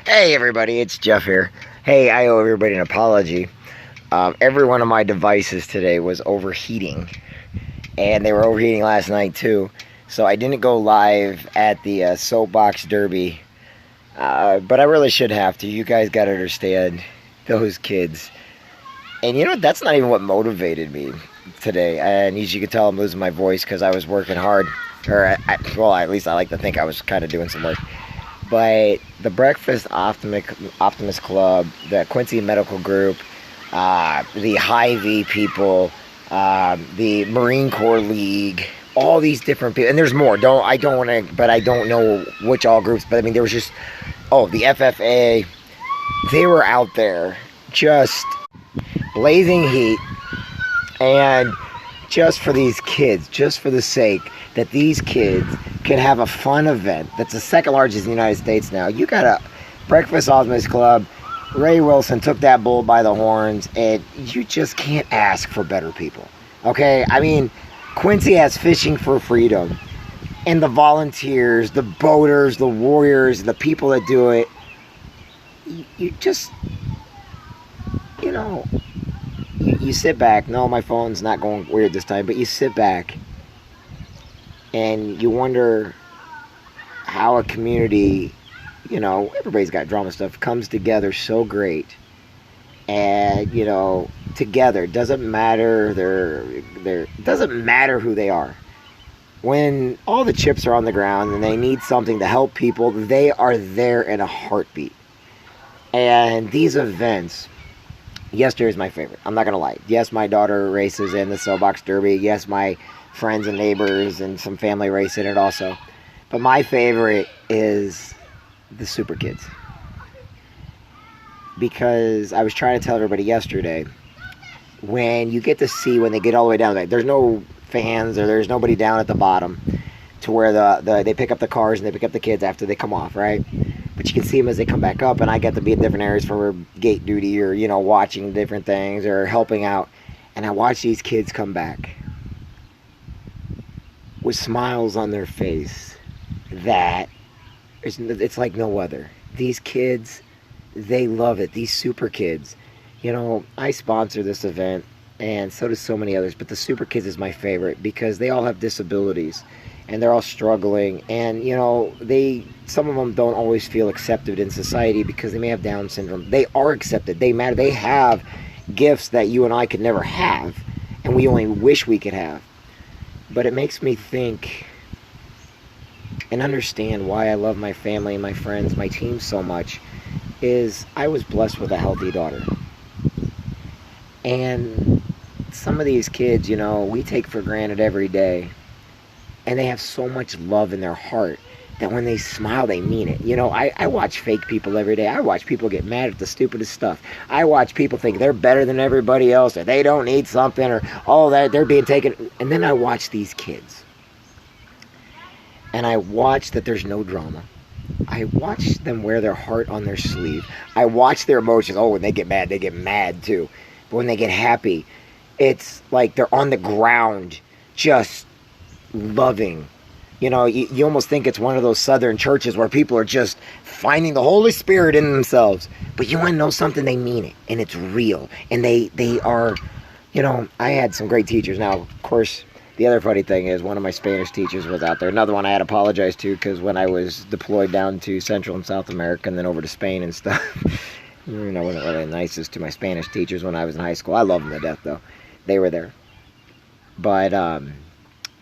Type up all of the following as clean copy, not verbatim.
Hey everybody, it's Jeff here. Hey, I owe everybody an apology. Every one of my devices today was overheating, and they were overheating last night too. So I didn't go live at the Soapbox Derby, but I really should have to. You guys got to understand those kids. And you know, that's not even what motivated me today. And as you can tell, I'm losing my voice because I was working hard. Well, at least I like to think I was kind of doing some work. But the Breakfast Optimus Club, the Quincy Medical Group, the Hy-Vee people, the Marine Corps League, all these different people, and there's more. I don't want to, but I don't know which all groups. But I mean, there was just, the FFA. They were out there just blazing heat, and just for these kids, just for the sake that these kids can have a fun event that's the second largest in the United States now. You got a Breakfast Optimus Club. Ray Wilson took that bull by the horns, and you just can't ask for better people. Okay? I mean, Quincy has Fishing for Freedom, and the volunteers, the boaters, the warriors, the people that do it. You just, you sit back. No, my phone's not going weird this time, but you sit back and you wonder how a community, everybody's got drama stuff, comes together so great. And, together, doesn't matter doesn't matter who they are. When all the chips are on the ground and they need something to help people, they are there in a heartbeat. And these events, yesterday is my favorite. I'm not going to lie. Yes, my daughter races in the Soapbox Derby. Yes, my friends and neighbors and some family race in it also. But my favorite is the Super Kids. Because I was trying to tell everybody yesterday, when you get to see, when they get all the way down, there's no fans or there's nobody down at the bottom to where they pick up the cars and they pick up the kids after they come off, right? But you can see them as they come back up, and I get to be in different areas for gate duty or, watching different things or helping out. And I watch these kids come back with smiles on their face that it's like no other. These kids, they love it. These Super Kids. I sponsor this event, and so do so many others, but the Super Kids is my favorite because they all have disabilities. And they're all struggling, and some of them don't always feel accepted in society because they may have Down syndrome. They are accepted. They matter. They have gifts that you and I could never have, and we only wish we could have. But it makes me think and understand why I love my family, my friends, my team so much. Is I was blessed with a healthy daughter, and some of these kids, we take for granted every day. And they have so much love in their heart that when they smile, they mean it. I watch fake people every day. I watch people get mad at the stupidest stuff. I watch people think they're better than everybody else, or they don't need something, or that they're being taken. And then I watch these kids. And I watch that there's no drama. I watch them wear their heart on their sleeve. I watch their emotions. When they get mad too. But when they get happy, it's like they're on the ground just loving. You almost think it's one of those southern churches where people are just finding the Holy Spirit in themselves. But you want to know something? They mean it, and it's real. And they are, I had some great teachers. Now, of course, the other funny thing is one of my Spanish teachers was out there. Another one I had to apologize to because when I was deployed down to Central and South America and then over to Spain and stuff, I wasn't really the nicest to my Spanish teachers when I was in high school. I love them to death, though. They were there. But,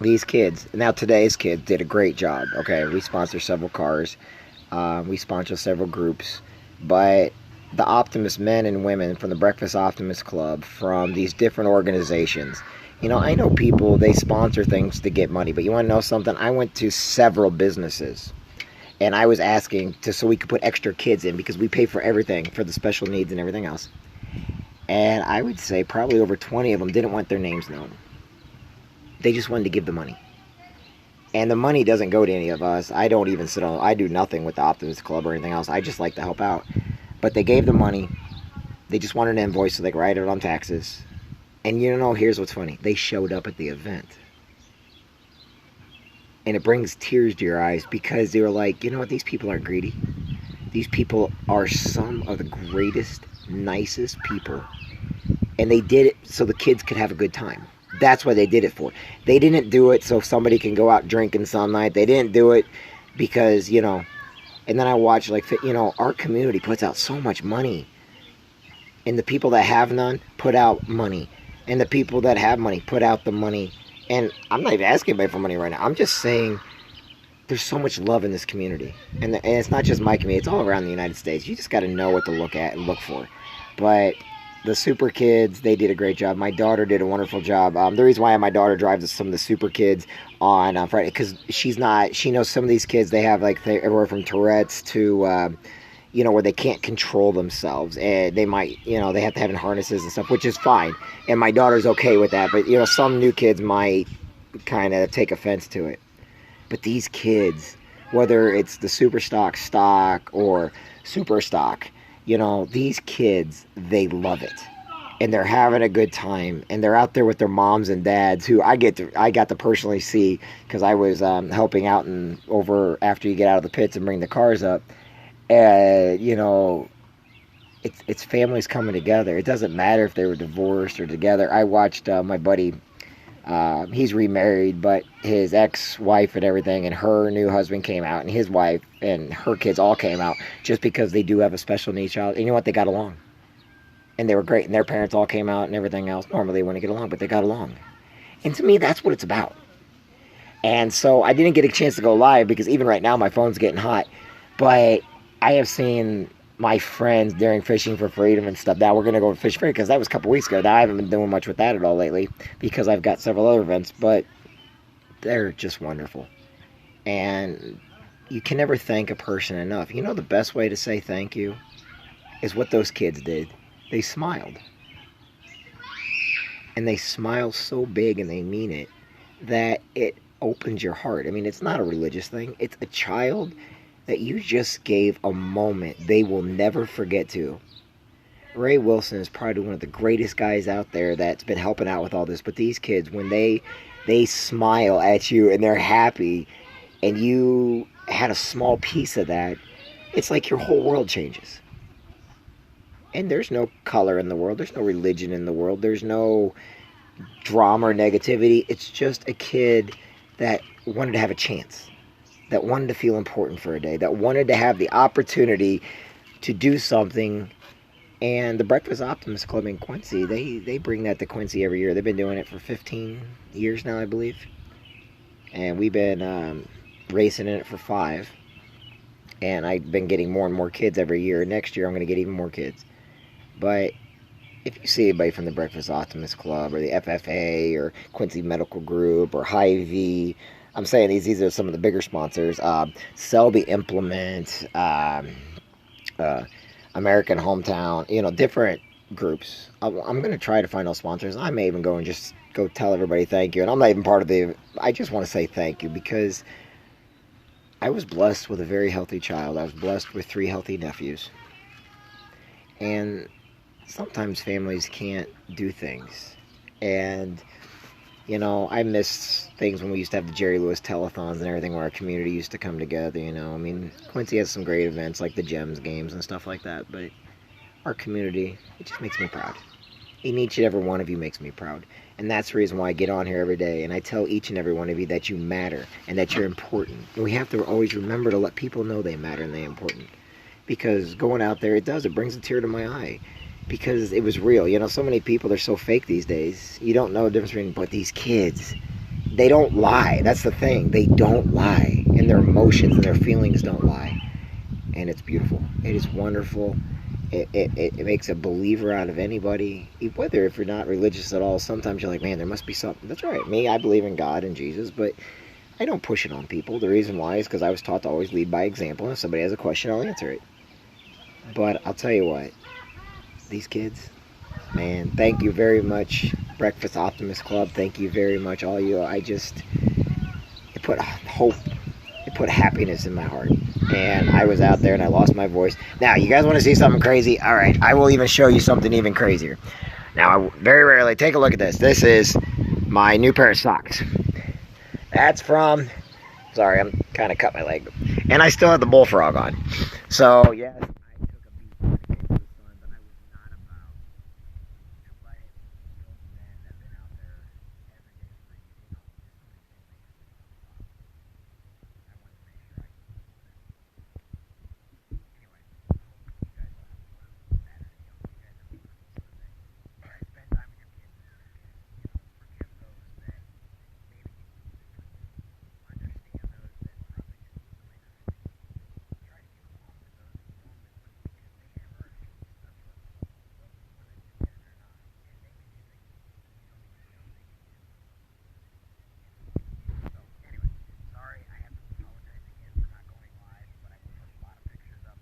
these kids, now today's kids did a great job. Okay, we sponsor several cars. We sponsor several groups. But the Optimus men and women from the Breakfast Optimus Club, from these different organizations, I know people, they sponsor things to get money. But you want to know something? I went to several businesses. And I was asking so we could put extra kids in because we pay for everything, for the special needs and everything else. And I would say probably over 20 of them didn't want their names known. They just wanted to give the money. And the money doesn't go to any of us. I don't even I do nothing with the Optimus Club or anything else. I just like to help out. But they gave the money. They just wanted an invoice so they could write it on taxes. And here's what's funny. They showed up at the event. And it brings tears to your eyes because they were like, you know what, these people are greedy. These people are some of the greatest, nicest people. And they did it so the kids could have a good time. That's what they did it for. They didn't do it so somebody can go out drinking some night. They didn't do it because, you know, and then I watch, like, you know, our community puts out so much money. And the people that have none put out money. And the people that have money put out the money. And I'm not even asking anybody for money right now. I'm just saying there's so much love in this community. And it's not just my community. It's all around the United States. You just got to know what to look at and look for. But the super kids, they did a great job. My daughter did a wonderful job. The reason why my daughter drives some of the super kids on Friday, because she knows some of these kids, they have like everywhere from Tourette's to, you know, where they can't control themselves. And they might, you know, they have to have in harnesses and stuff, which is fine. And my daughter's okay with that. But, you know, some new kids might kind of take offense to it. But these kids, whether it's the super stock or super stock, you know, these kids, they love it. And they're having a good time. And they're out there with their moms and dads, who I got to personally see, because I was helping out and over after you get out of the pits and bring the cars up. And, you know, it's families coming together. It doesn't matter if they were divorced or together. I watched my buddy, he's remarried, but his ex-wife and everything, and her new husband came out, and his wife and her kids all came out, just because they do have a special needs child. And you know what? They got along. And they were great. And their parents all came out and everything else. Normally they wouldn't get along, but they got along. And to me, that's what it's about. And so I didn't get a chance to go live, because even right now my phone's getting hot. But I have seen my friends during Fishing for Freedom and stuff. Now we're going to go fish free, because that was a couple weeks ago. Now I haven't been doing much with that at all lately, because I've got several other events, but they're just wonderful. And you can never thank a person enough. You know, the best way to say thank you is what those kids did. They smiled. And they smile so big, and they mean it, that it opens your heart. I mean, it's not a religious thing. It's a child that you just gave a moment they will never forget to. Ray Wilson is probably one of the greatest guys out there that's been helping out with all this. But these kids, when they smile at you and they're happy, and you had a small piece of that, it's like your whole world changes. And there's no color in the world. There's no religion in the world. There's no drama or negativity. It's just a kid that wanted to have a chance, that wanted to feel important for a day, that wanted to have the opportunity to do something. And the Breakfast Optimus Club in Quincy, they bring that to Quincy every year. They've been doing it for 15 years now, I believe. And we've been racing in it for 5. And I've been getting more and more kids every year. Next year I'm going to get even more kids. But if you see anybody from the Breakfast Optimus Club or the FFA or Quincy Medical Group or Hy-Vee, I'm saying these are some of the bigger sponsors. Selby Implement, American Hometown, you know, different groups. I'm going to try to find those sponsors. I may even go and just go tell everybody thank you. And I'm not even part of the... I just want to say thank you, because I was blessed with a very healthy child. I was blessed with 3 healthy nephews. And sometimes families can't do things. And, you know, I miss things when we used to have the Jerry Lewis telethons and everything, where our community used to come together, you know. I mean, Quincy has some great events like the GEMS games and stuff like that, but our community, it just makes me proud. And each and every one of you makes me proud. And that's the reason why I get on here every day, and I tell each and every one of you that you matter and that you're important. And we have to always remember to let people know they matter and they're important. Because going out there, it brings a tear to my eye. Because it was real. You know, so many people are so fake these days. You don't know the difference between, but these kids, they don't lie. That's the thing. They don't lie. And their emotions and their feelings don't lie. And it's beautiful. It is wonderful. It makes a believer out of anybody. Whether if you're not religious at all, sometimes you're like, man, there must be something. That's right. Me, I believe in God and Jesus, but I don't push it on people. The reason why is because I was taught to always lead by example. And if somebody has a question, I'll answer it. But I'll tell you what. These kids, man, thank you very much, Breakfast Optimus Club. Thank you very much, all you. It put hope, it put happiness in my heart. And I was out there and I lost my voice. Now, you guys want to see something crazy? All right, I will even show you something even crazier. Now, I very rarely, take a look at this. This is my new pair of socks. That's from, sorry, I'm kind of cut my leg. And I still have the bullfrog on. So yes, I took a beat when it came to the sun, but I was not about to let it kill the men that have been out there every day for I wanted to make sure I could keep that. Anyway, I hope you guys will have fun Saturday. I hope you guys have a wonderful Sunday. Spend time with your kids this weekend. Forgive those that maybe you need to forgive. Understand those that probably didn't fully understand. Try to get along with those that you don't live with because they have hurt feelings. That's what, whether you want to admit it or not. And maybe they think you don't even know they can do it. So anyway, sorry, I have to apologize again for not going live, but I will put a lot of pictures up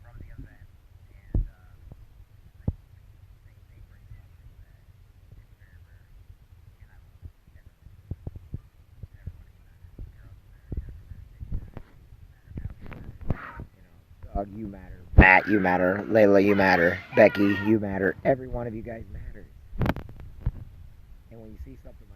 from the event, and they bring something that is very rare, and I love everybody. Everybody matters. Girls matter, Doug, you matter. Matt, you matter. Layla, you matter. Becky, you matter. Every one of you guys matters. And when you see something